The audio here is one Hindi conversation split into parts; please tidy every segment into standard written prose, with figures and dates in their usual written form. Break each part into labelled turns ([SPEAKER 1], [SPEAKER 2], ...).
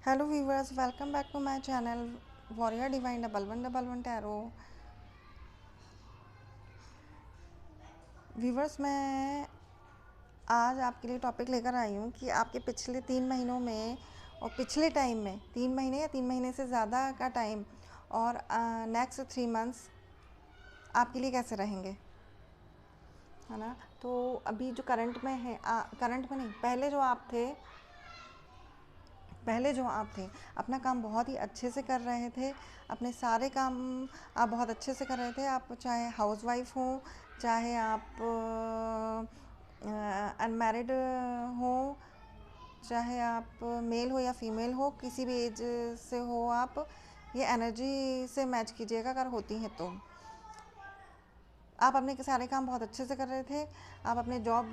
[SPEAKER 1] Hello viewers, welcome back to my channel warrior divine 1111 tarot. Viewers, मैं आज आपके लिए टॉपिक लेकर आई हूँ कि आपके पिछले 3 महीनों में और पिछले टाइम में 3 महीने या 3 महीने से ज़्यादा का टाइम और नेक्स्ट 3 मंथ्स आपके लिए कैसे रहेंगे, है ना। तो अभी जो करंट में है, करंट में नहीं, पहले जो आप थे अपना काम बहुत ही अच्छे से कर रहे थे। अपने सारे काम आप बहुत अच्छे से कर रहे थे। आप चाहे हाउसवाइफ हो, चाहे आप अनमैरिड हो, चाहे आप मेल हो या फीमेल हो, किसी भी एज से हो, आप ये एनर्जी से मैच कीजिएगा अगर होती हैं तो। आप अपने सारे काम बहुत अच्छे से कर रहे थे। आप अपने जॉब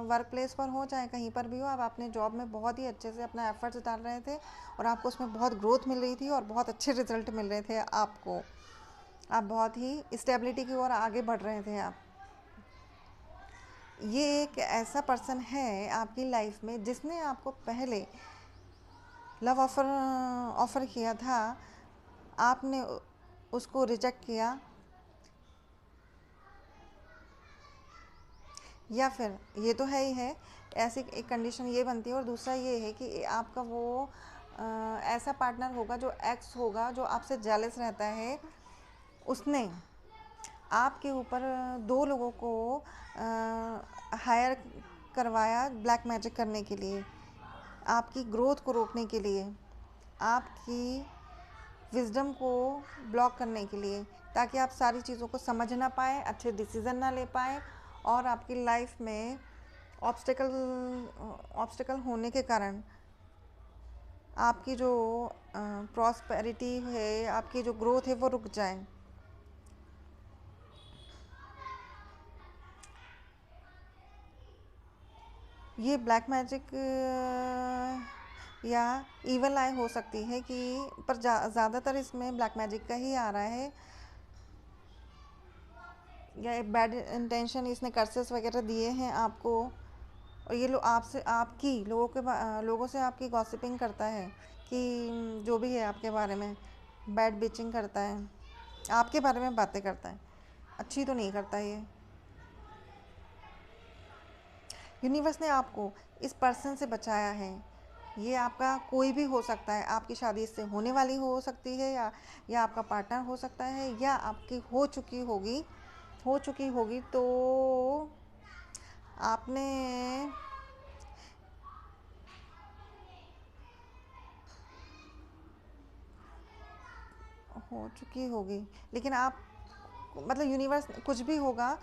[SPEAKER 1] वर्क प्लेस पर हो, चाहे कहीं पर भी हो, आप अपने जॉब में बहुत ही अच्छे से अपना एफर्ट्स डाल रहे थे और आपको उसमें बहुत ग्रोथ मिल रही थी और बहुत अच्छे रिजल्ट मिल रहे थे आपको। आप बहुत ही स्टेबिलिटी की ओर आगे बढ़ रहे थे। आप ये एक ऐसा पर्सन है आपकी लाइफ में जिसने आपको पहले लव ऑफ़र किया था, आपने उसको रिजेक्ट किया, या फिर ये तो है ही है, ऐसी एक कंडीशन ये बनती है। और दूसरा ये है कि आपका वो ऐसा पार्टनर होगा जो एक्स होगा, जो आपसे जेलस रहता है। उसने आपके ऊपर 2 लोगों को हायर करवाया ब्लैक मैजिक करने के लिए, आपकी ग्रोथ को रोकने के लिए, आपकी विजडम को ब्लॉक करने के लिए, ताकि आप सारी चीज़ों को समझ ना पाए, अच्छे डिसीज़न ना ले पाए और आपकी लाइफ में ऑब्स्टिकल होने के कारण आपकी जो प्रॉस्पेरिटी है, आपकी जो ग्रोथ है, वो रुक जाए। ये ब्लैक मैजिक या इवल आई हो सकती है कि पर ज़्यादातर इसमें ब्लैक मैजिक का ही आ रहा है, या एक बैड इंटेंशन, इसने कर्सेस वगैरह दिए हैं आपको। और ये लोग आपसे आपकी लोगों से आपकी गॉसिपिंग करता है कि जो भी है आपके बारे में बैड बिचिंग करता है, आपके बारे में बातें करता है। अच्छी तो नहीं करता ये। यूनिवर्स ने आपको इस पर्सन से बचाया है। ये आपका कोई भी हो सकता है, आपकी शादी इससे होने वाली हो सकती है, या आपका पार्टनर हो सकता है, या आपकी हो चुकी होगी। तो आपने हो चुकी होगी, लेकिन आप, मतलब यूनिवर्स कुछ भी होगा,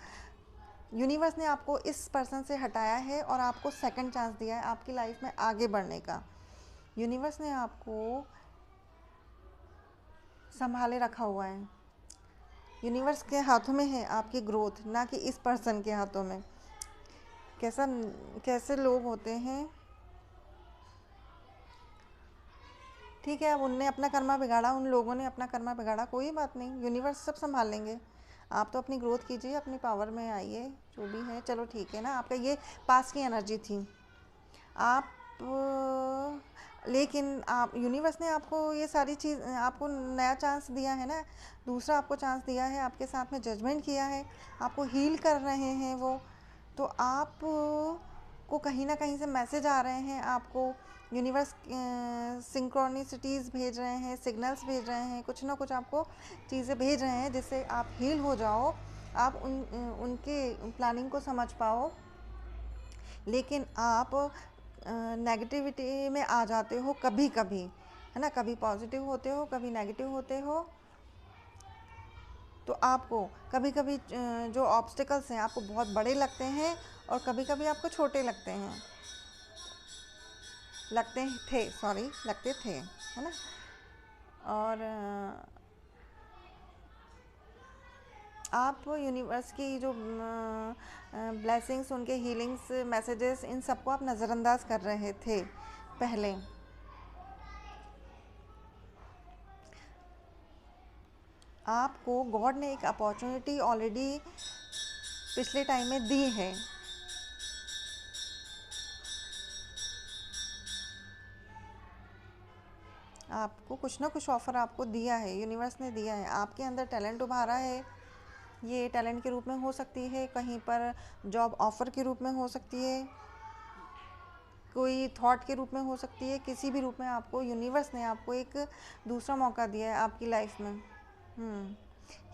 [SPEAKER 1] यूनिवर्स ने आपको इस पर्सन से हटाया है और आपको सेकंड चांस दिया है आपकी लाइफ में आगे बढ़ने का। यूनिवर्स ने आपको संभाले रखा हुआ है। यूनिवर्स के हाथों में है आपकी ग्रोथ, ना कि इस पर्सन के हाथों में। कैसे लोग होते हैं, ठीक है, अब उनने अपना कर्मा बिगाड़ा, उन लोगों ने अपना कर्मा बिगाड़ा, कोई बात नहीं, यूनिवर्स सब संभाल लेंगे। आप तो अपनी ग्रोथ कीजिए, अपनी पावर में आइए, जो भी है चलो ठीक है ना। आपका ये पास की एनर्जी थी। आप लेकिन आप, यूनिवर्स ने आपको ये सारी चीज़, आपको नया चांस दिया है ना, दूसरा आपको चांस दिया है, आपके साथ में जजमेंट किया है, आपको हील कर रहे हैं वो। तो आप को कहीं ना कहीं से मैसेज आ रहे हैं आपको। यूनिवर्स सिंक्रोनिसिटीज़ भेज रहे हैं, सिग्नल्स भेज रहे हैं, कुछ ना कुछ आपको चीज़ें भेज रहे हैं जिससे आप हील हो जाओ, आप उनके प्लानिंग को समझ पाओ। लेकिन आप नेगेटिविटी में आ जाते हो कभी कभी, है ना। कभी पॉजिटिव होते हो, कभी नेगेटिव होते हो। तो आपको कभी कभी जो ऑब्स्टिकल्स हैं आपको बहुत बड़े लगते हैं और कभी कभी आपको छोटे लगते थे, है ना। और आप यूनिवर्स की जो ब्लेसिंग्स, उनके हीलिंग्स मैसेजेस, इन सबको आप नज़रअंदाज कर रहे थे पहले। आपको गॉड ने एक अपॉर्चुनिटी ऑलरेडी पिछले टाइम में दी है। आपको कुछ ना कुछ ऑफ़र आपको दिया है, यूनिवर्स ने दिया है। आपके अंदर टैलेंट उभारा है। ये टैलेंट के रूप में हो सकती है, कहीं पर जॉब ऑफ़र के रूप में हो सकती है, कोई थॉट के रूप में हो सकती है, किसी भी रूप में आपको यूनिवर्स ने आपको एक दूसरा मौका दिया है आपकी लाइफ में।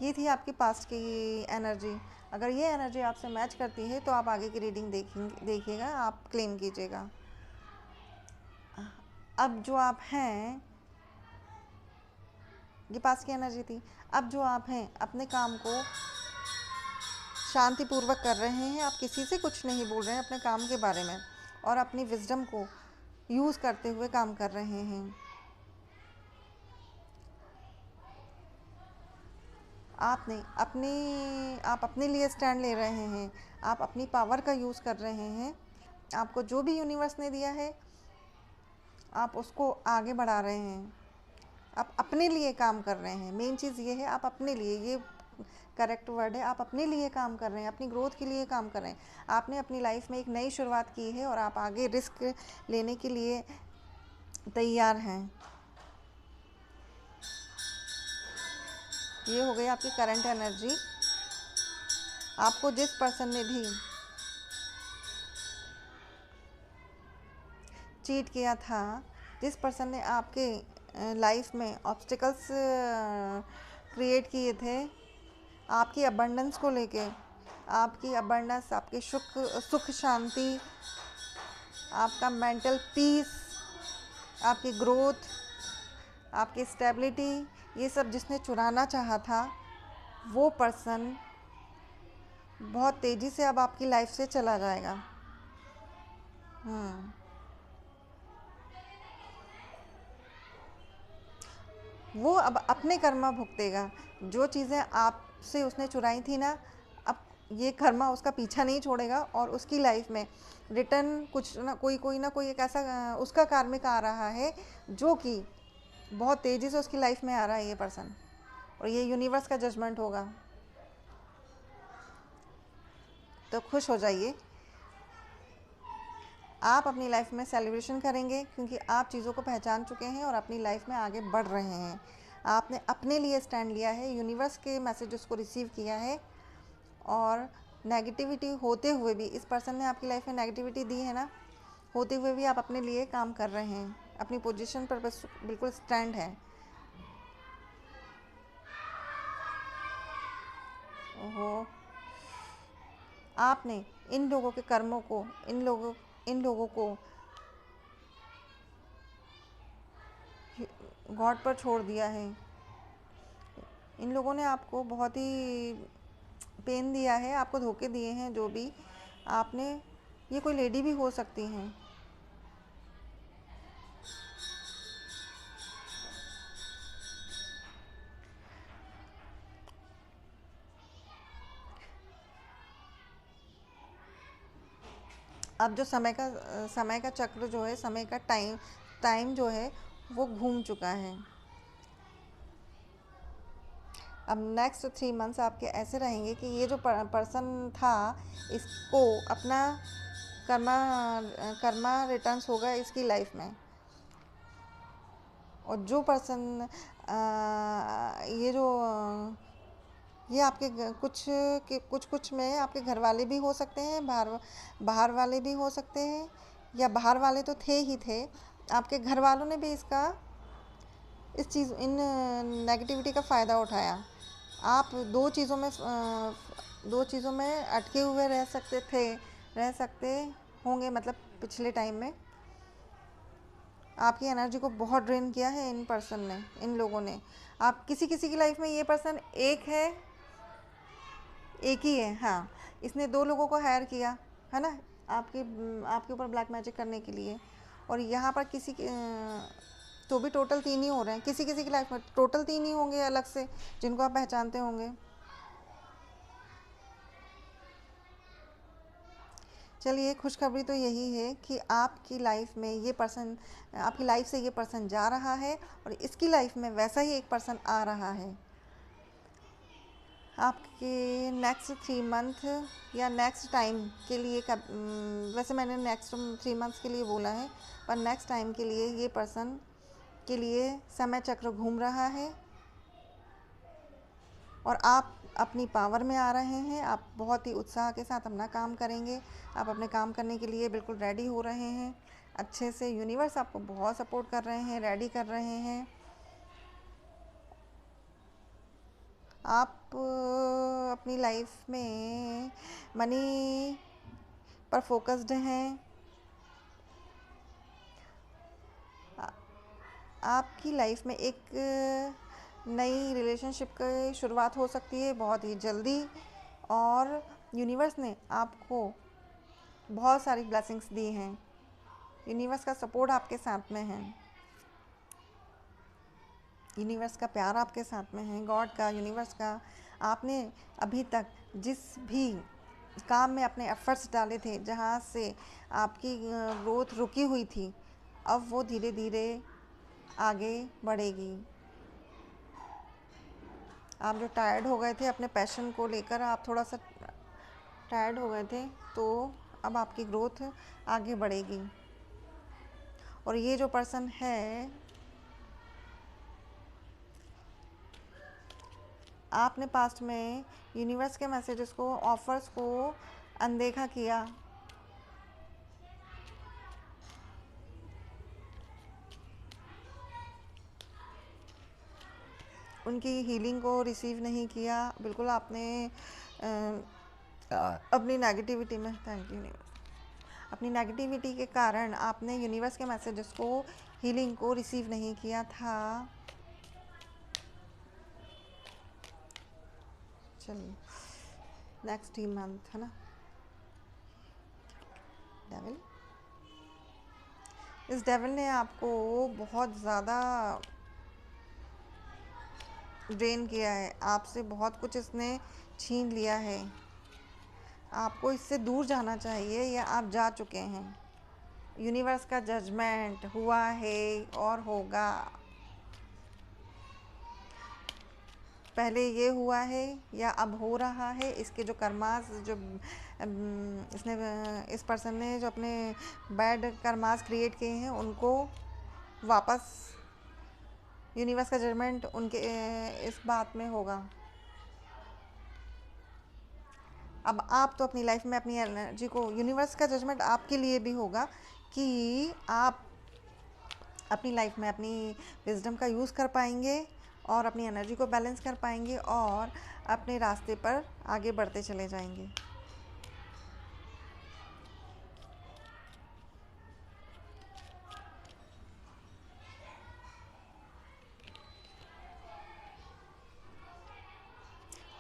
[SPEAKER 1] ये थी आपकी पास्ट की एनर्जी। अगर ये एनर्जी आपसे मैच करती है तो आप आगे की रीडिंग देखिएगा, आप क्लेम कीजिएगा। अब जो आप हैं, ये पास्ट की एनर्जी थी। अब जो आप हैं अपने काम को शांतिपूर्वक कर रहे हैं, आप किसी से कुछ नहीं बोल रहे हैं अपने काम के बारे में, और अपनी विजडम को यूज़ करते हुए काम कर रहे हैं। आप अपने लिए स्टैंड ले रहे हैं, आप अपनी पावर का यूज़ कर रहे हैं। आपको जो भी यूनिवर्स ने दिया है आप उसको आगे बढ़ा रहे हैं, आप अपने लिए काम कर रहे हैं। मेन चीज़ ये है, आप अपने लिए, ये करेक्ट वर्ड है, आप अपने लिए काम कर रहे हैं, अपनी ग्रोथ के लिए काम कर रहे हैं। आपने अपनी लाइफ में एक नई शुरुआत की है और आप आगे रिस्क लेने के लिए तैयार हैं। ये हो गई आपकी करंट एनर्जी। आपको जिस पर्सन ने भी चीट किया था, जिस पर्सन ने आपके लाइफ में ऑब्स्टिकल्स क्रिएट किए थे आपकी अबंडेंस को लेके, आपकी अबंडेंस, आपके सुख शांति, आपका मेंटल पीस, आपकी ग्रोथ, आपकी स्टेबिलिटी, ये सब जिसने चुराना चाहा था, वो पर्सन बहुत तेज़ी से अब आपकी लाइफ से चला जाएगा। वो अब अपने कर्मा भुगतेगा। जो चीज़ें आपसे उसने चुराई थी ना, अब ये कर्मा उसका पीछा नहीं छोड़ेगा और उसकी लाइफ में रिटर्न कुछ ना कोई एक ऐसा उसका कार्मिक आ रहा है जो कि बहुत तेज़ी से उसकी लाइफ में आ रहा है ये पर्सन, और ये यूनिवर्स का जजमेंट होगा। तो खुश हो जाइए, आप अपनी लाइफ में सेलिब्रेशन करेंगे क्योंकि आप चीज़ों को पहचान चुके हैं और अपनी लाइफ में आगे बढ़ रहे हैं। आपने अपने लिए स्टैंड लिया है, यूनिवर्स के मैसेजेस को रिसीव किया है, और नेगेटिविटी होते हुए भी, इस पर्सन ने आपकी लाइफ में नेगेटिविटी दी है ना, होते हुए भी आप अपने लिए काम कर रहे हैं, अपनी पोजीशन पर बस बिल्कुल स्टैंड है। ओहो, आपने इन लोगों के कर्मों को, इन लोगों को गॉड पर छोड़ दिया है। इन लोगों ने आपको बहुत ही पेन दिया है, आपको धोखे दिए हैं। जो भी आपने, ये कोई लेडी भी हो सकती हैं। अब जो समय का चक्र जो है, समय का टाइम जो है वो घूम चुका है। अब नेक्स्ट 3 मंथ्स आपके ऐसे रहेंगे कि ये जो पर्सन था, इसको अपना कर्मा कर्मा रिटर्न्स होगा इसकी लाइफ में। और जो पर्सन ये आपके कुछ में आपके घर वाले भी हो सकते हैं, बाहर वाले भी हो सकते हैं, या बाहर वाले तो थे ही थे, आपके घर वालों ने भी इन नेगेटिविटी का फ़ायदा उठाया। आप दो चीज़ों में अटके हुए रह सकते होंगे, मतलब पिछले टाइम में आपकी एनर्जी को बहुत ड्रेन किया है इन लोगों ने। आप किसी की लाइफ में ये पर्सन एक ही है, हाँ, इसने 2 लोगों को हायर किया है ना, आपके ऊपर ब्लैक मैजिक करने के लिए। और यहाँ पर तो भी टोटल 3 ही हो रहे हैं। किसी की लाइफ में टोटल 3 ही होंगे अलग से, जिनको आप पहचानते होंगे। चलिए, खुशखबरी तो यही है कि आपकी लाइफ से ये पर्सन जा रहा है और इसकी लाइफ में वैसा ही एक पर्सन आ रहा है। आपके नेक्स्ट 3 मंथ या नेक्स्ट टाइम के लिए वैसे मैंने नेक्स्ट 3 मंथ्स के लिए बोला है, पर नेक्स्ट टाइम के लिए ये पर्सन के लिए समय चक्र घूम रहा है और आप अपनी पावर में आ रहे हैं। आप बहुत ही उत्साह के साथ अपना काम करेंगे। आप अपने काम करने के लिए बिल्कुल रेडी हो रहे हैं अच्छे से। यूनिवर्स आपको बहुत सपोर्ट कर रहे हैं, रेडी कर रहे हैं। आप अपनी लाइफ में मनी पर फोकस्ड हैं। आपकी लाइफ में एक नई रिलेशनशिप की शुरुआत हो सकती है बहुत ही जल्दी, और यूनिवर्स ने आपको बहुत सारी ब्लेसिंग्स दी हैं। यूनिवर्स का सपोर्ट आपके साथ में है, यूनिवर्स का प्यार आपके साथ में है, गॉड का, यूनिवर्स का। आपने अभी तक जिस भी काम में अपने एफर्ट्स डाले थे, जहाँ से आपकी ग्रोथ रुकी हुई थी, अब वो धीरे धीरे आगे बढ़ेगी। आप जो टायर्ड हो गए थे अपने पैशन को लेकर, आप थोड़ा सा टायर्ड हो गए थे, तो अब आपकी ग्रोथ आगे बढ़ेगी। और ये जो पर्सन है, आपने पास्ट में यूनिवर्स के मैसेजेस को, ऑफर्स को अनदेखा किया। उनकी हीलिंग को रिसीव नहीं किया। बिल्कुल आपने अपनी नेगेटिविटी में, थैंक यू यूनिवर्स, अपनी नेगेटिविटी के कारण आपने यूनिवर्स के मैसेजेस को, हीलिंग को रिसीव नहीं किया था। चलिए नेक्स्ट ही मंथ है ना, डेविल, इस डेविल ने आपको बहुत ज़्यादा ड्रेन किया है, आपसे बहुत कुछ इसने छीन लिया है। आपको इससे दूर जाना चाहिए या आप जा चुके हैं। यूनिवर्स का जजमेंट हुआ है और होगा। पहले ये हुआ है या अब हो रहा है। इसके जो कर्मास, जो इसने, इस पर्सन ने जो अपने बैड कर्मास क्रिएट किए हैं, उनको वापस यूनिवर्स का जजमेंट उनके इस बात में होगा। अब आप तो अपनी लाइफ में अपनी एनर्जी को, यूनिवर्स का जजमेंट आपके लिए भी होगा कि आप अपनी लाइफ में अपनी विजडम का यूज़ कर पाएंगे और अपनी एनर्जी को बैलेंस कर पाएंगे और अपने रास्ते पर आगे बढ़ते चले जाएंगे।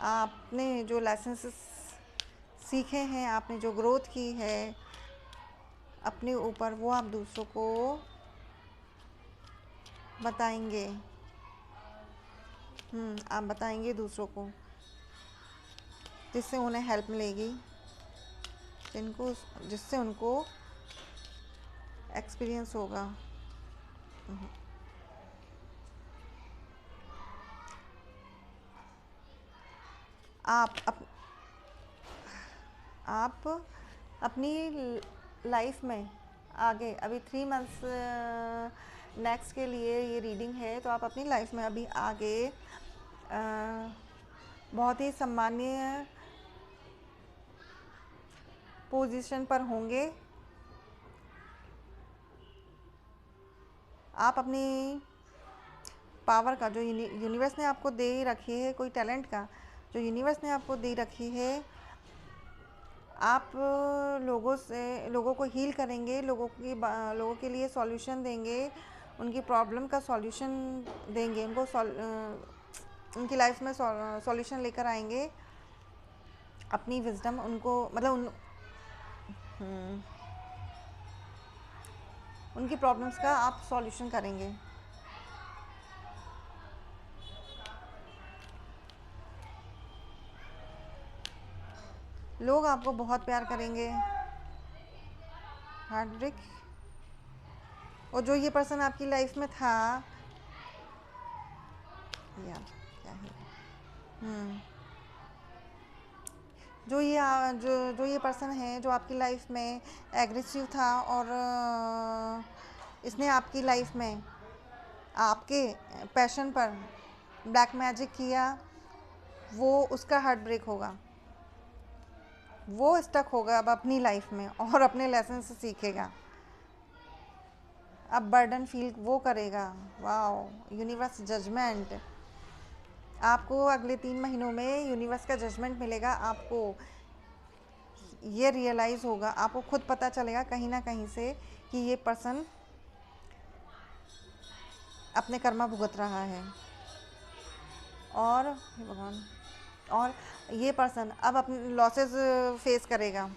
[SPEAKER 1] आपने जो लेसन्स सीखे हैं, आपने जो ग्रोथ की है अपने ऊपर, वो आप दूसरों को बताएंगे। आप बताएंगे दूसरों को, जिससे उन्हें हेल्प मिलेगी, जिससे उनको एक्सपीरियंस होगा। आप अपनी लाइफ में आगे, अभी 3 मंथ्स नेक्स्ट के लिए ये रीडिंग है, तो आप अपनी लाइफ में अभी आगे बहुत ही सम्मानीय पोजीशन पर होंगे। आप अपनी पावर का, जो यूनिवर्स ने आपको दे रखी है, कोई टैलेंट का जो यूनिवर्स ने आपको दे रखी है, आप लोगों को हील करेंगे, लोगों के लिए सॉल्यूशन देंगे, उनकी प्रॉब्लम का सॉल्यूशन देंगे, उनकी लाइफ में सॉल्यूशन लेकर आएंगे। अपनी विजडम उनको, मतलब उनकी प्रॉब्लम्स का आप सॉल्यूशन करेंगे। लोग आपको बहुत प्यार करेंगे। Heartbreak. और जो ये पर्सन आपकी लाइफ में था, यार क्या है, जो ये पर्सन है जो आपकी लाइफ में एग्रेसिव था, और इसने आपकी लाइफ में आपके पैशन पर ब्लैक मैजिक किया, वो उसका हार्ट ब्रेक होगा, वो स्टक होगा अब अपनी लाइफ में और अपने लेसन से सीखेगा। अब बर्डन फील वो करेगा। वाओ, यूनिवर्स जजमेंट, आपको अगले 3 महीनों में यूनिवर्स का जजमेंट मिलेगा। आपको ये रियलाइज़ होगा, आपको खुद पता चलेगा कहीं ना कहीं से कि ये पर्सन अपने कर्मा भुगत रहा है, और हे भगवान, और ये पर्सन अब अपने लॉसेस फेस करेगा।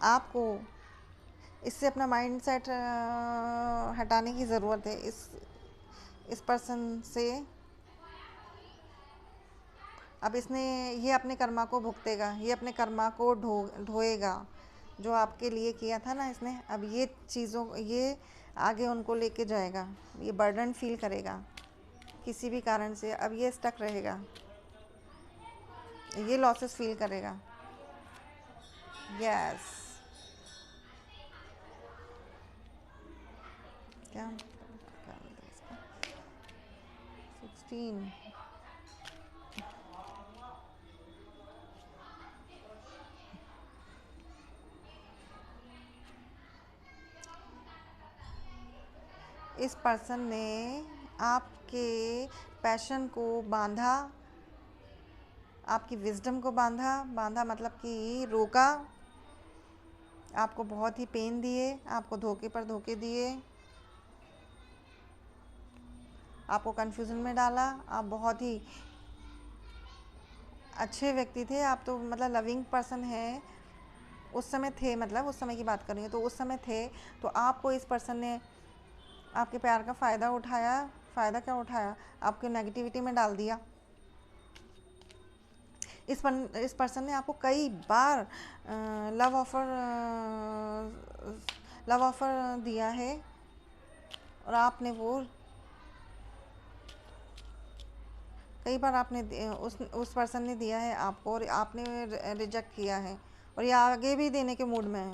[SPEAKER 1] आपको इससे अपना माइंड सेट हटाने की ज़रूरत है। इस पर्सन से अब इसने ये अपने कर्मा को भुगतेगा, ये अपने कर्मा को ढोएगा जो आपके लिए किया था ना इसने। अब ये चीज़ों, ये आगे उनको लेके जाएगा, ये बर्डन फील करेगा किसी भी कारण से। अब ये स्टक रहेगा, ये लॉसेस फील करेगा। यस, क्या 16। इस पर्सन ने आपके पैशन को बांधा, आपकी विजडम को बांधा मतलब कि रोका, आपको बहुत ही पेन दिए, आपको धोखे पर धोखे दिए, आपको कंफ्यूजन में डाला। आप बहुत ही अच्छे व्यक्ति थे, आप तो मतलब लविंग पर्सन है उस समय थे, मतलब उस समय की बात कर रही हूँ, तो उस समय थे। तो आपको इस पर्सन ने आपके प्यार का फ़ायदा उठाया। फ़ायदा क्या उठाया? आपको नेगेटिविटी में डाल दिया। इस पर्सन ने आपको कई बार लव ऑफ़र दिया है, और आपने वो कई बार आपने उस पर्सन ने दिया है आपको, और आपने रिजेक्ट किया है, और ये आगे भी देने के मूड में है।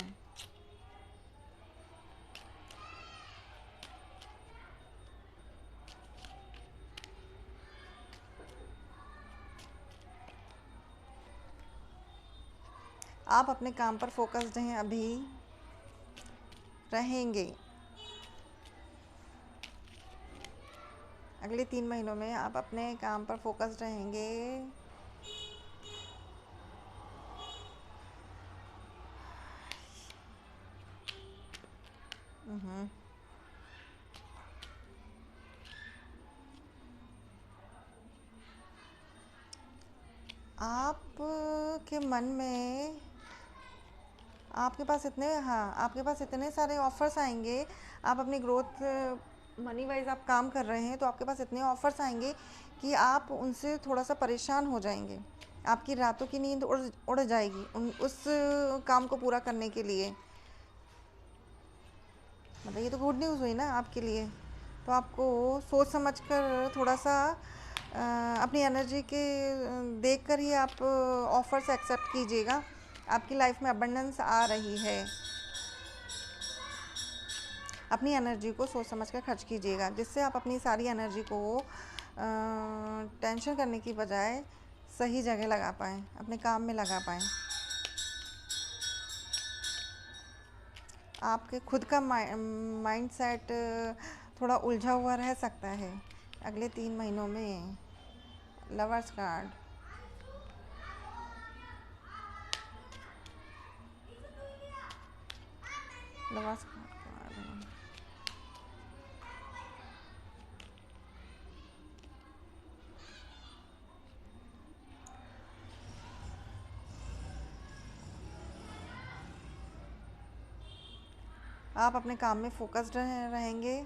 [SPEAKER 1] आप अपने काम पर फोकस्ड हैं, अभी रहेंगे। अगले 3 महीनों में आप अपने काम पर फोकस्ड रहेंगे। आप के मन में आपके पास इतने सारे ऑफ़र्स आएंगे। आप अपनी ग्रोथ मनी वाइज आप काम कर रहे हैं, तो आपके पास इतने ऑफ़र्स आएंगे कि आप उनसे थोड़ा सा परेशान हो जाएंगे। आपकी रातों की नींद उड़ जाएगी उस काम को पूरा करने के लिए। मतलब ये तो गुड न्यूज़ हुई ना आपके लिए। तो आपको सोच समझ कर थोड़ा सा अपनी एनर्जी के देख कर ही आप ऑफ़र्स एक्सेप्ट कीजिएगा। आपकी लाइफ में अबंडेंस आ रही है। अपनी एनर्जी को सोच समझ कर खर्च कीजिएगा, जिससे आप अपनी सारी एनर्जी को टेंशन करने की बजाय सही जगह लगा पाएँ, अपने काम में लगा पाएँ। आपके खुद का माइंड सेट थोड़ा उलझा हुआ रह सकता है अगले 3 महीनों में। Lovers card, lovers card. आप अपने काम में फोकस्ड रहेंगे।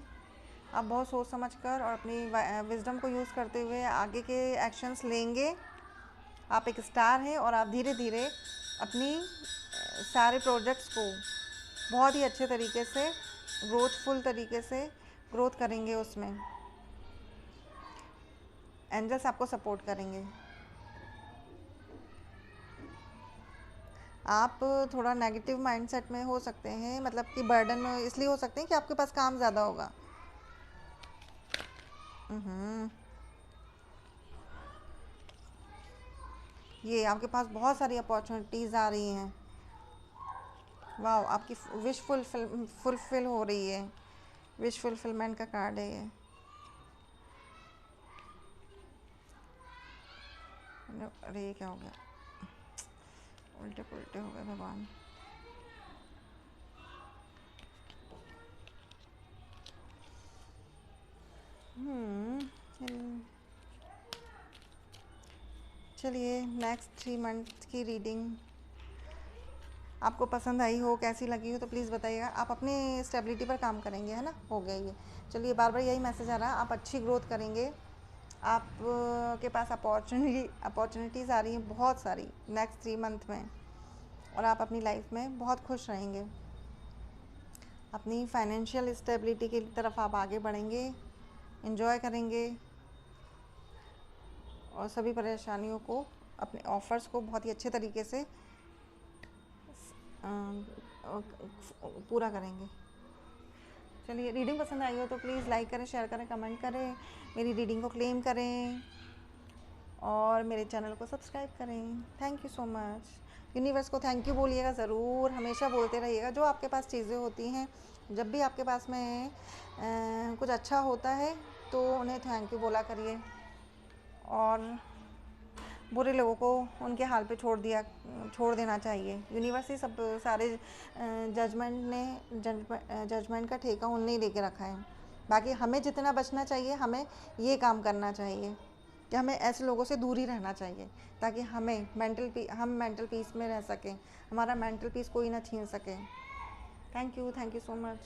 [SPEAKER 1] आप बहुत सोच समझकर और अपनी विजडम को यूज़ करते हुए आगे के एक्शंस लेंगे। आप एक स्टार हैं, और आप धीरे धीरे अपनी सारे प्रोजेक्ट्स को बहुत ही अच्छे तरीके से, ग्रोथफुल तरीके से ग्रोथ करेंगे। उसमें एंजल्स आपको सपोर्ट करेंगे। आप थोड़ा नेगेटिव माइंडसेट में हो सकते हैं, मतलब कि बर्डन इसलिए हो सकते हैं कि आपके पास काम ज़्यादा होगा। हम्म, ये आपके पास बहुत सारी अपॉर्चुनिटीज़ आ रही हैं। वाह, आपकी विश फुलफिल हो रही है। विश फुलफिलमेंट का कार्ड है ये। अरे ये क्या हो गया, उल्टे पुल्टे हो गए भगवान। चलिए नेक्स्ट 3 मंथ की रीडिंग आपको पसंद आई हो, कैसी लगी हो तो प्लीज़ बताइएगा। आप अपनी स्टेबिलिटी पर काम करेंगे, है ना, हो गया ये। चलिए, बार बार यही मैसेज आ रहा है, आप अच्छी ग्रोथ करेंगे। आप के पास अपॉर्चुनिटीज़ आ रही हैं बहुत सारी नेक्स्ट 3 मंथ में, और आप अपनी लाइफ में बहुत खुश रहेंगे। अपनी फाइनेंशियल स्टेबिलिटी की तरफ आप आगे बढ़ेंगे, एंजॉय करेंगे, और सभी परेशानियों को, अपने ऑफ़र्स को बहुत ही अच्छे तरीके से पूरा करेंगे। चलिए, रीडिंग पसंद आई हो तो प्लीज़ लाइक करें, शेयर करें, कमेंट करें, मेरी रीडिंग को क्लेम करें, और मेरे चैनल को सब्सक्राइब करें। Thank you so much. Universe को थैंक यू बोलिएगा ज़रूर, हमेशा बोलते रहिएगा। जो आपके पास चीज़ें होती हैं, जब भी आपके पास में कुछ अच्छा होता है तो उन्हें थैंक यू बोला करिए, और बुरे लोगों को उनके हाल पे छोड़ देना चाहिए। यूनिवर्स ही सब सारे जजमेंट का ठेका उनने ही लेके रखा है। बाकी हमें जितना बचना चाहिए, हमें ये काम करना चाहिए कि हमें ऐसे लोगों से दूर ही रहना चाहिए, ताकि हम मेंटल पीस में रह सकें, हमारा मेंटल पीस कोई ना छीन सके। Thank you so much.